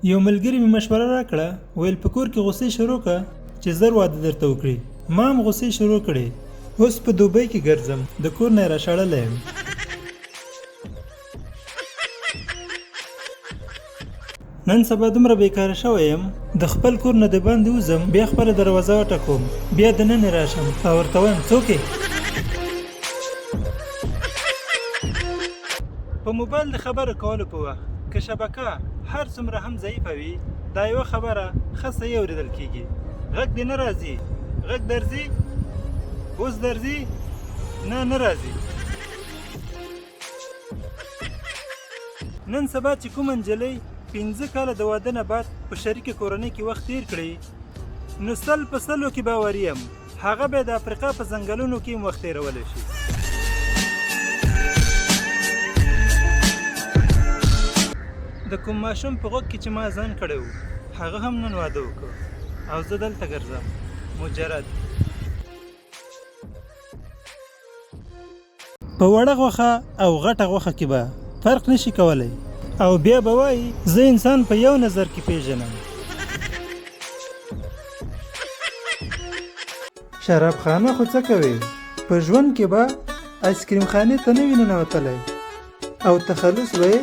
یو ملګري مې مشوره راکړه، ویل په کور کې غوسې شروع کړه چې زر واده درته وکړي. ما هم غوسې شروع کړې. اوس په دوبۍ کې ګرځم، د کور نه یې راشړلی یم. نن سبا دومره بیکاره شوی یم، د خپل کور نه د باندې وځم، بیا خپله دروازه وټکوم، بیا دننه راشم او ورته وایم څوک یې؟ په موبایل د خبرو کولو په وخت که شبکه هر څومره هم ضعیفه وي، دا یوه خبره ښه صحیح اورېدل کېږي. غږ دې نه راځي، غږ درځي، اوس درځي، نه راځي. نن سبا چې کومه نجلۍ 15 کاله د واده نه بعد په شریکه کورنۍ کې وخت تیر کړي، نو سل په سلو کې باوري یم هغه به د افریقا په ځنګلونو کې هم وخت تیرولی شي. د کوم ماشوم په غوږ کې چې ما ځان کړی و، هغه هم نن واده وکړ او زه دلته ګرځم مجرد. په وړه غوښه او غټه غوښه کې به فرق نشي کولی، او بیا به وایي زه انسان په یو نظر کې پیژنم. شراب خانه خو څه کوي؟ په ژوند کې به آیسکریم خانې ته نه وي ننوتلی او تخلص به یې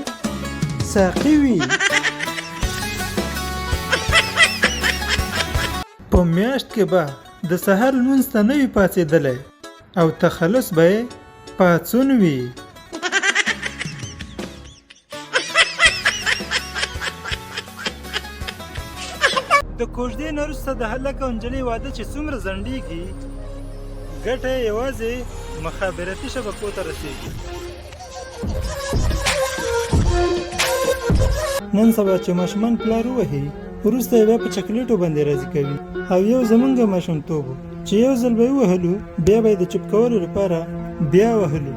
ساقي وي. په میاشت کې به د سحر لمونځ ته نه وي پاڅېدلی او تخلص به یې پاڅون وي. د کوژدې نه وروسته د هلک او نجلۍ واده چې څومره ځنډېږي، ګټه یې یوازې مخابراتي شبکو ته رسېږي. نن سبا چې ماشومان پلار ووهي، وروسته یې بیا په چکلیټو باندې راضي کوي. او یو زمونږ ماشومتوب چې یو ځل به یې ووهلو، بیا به یې د چوپ کولو لپاره بیا وهلو.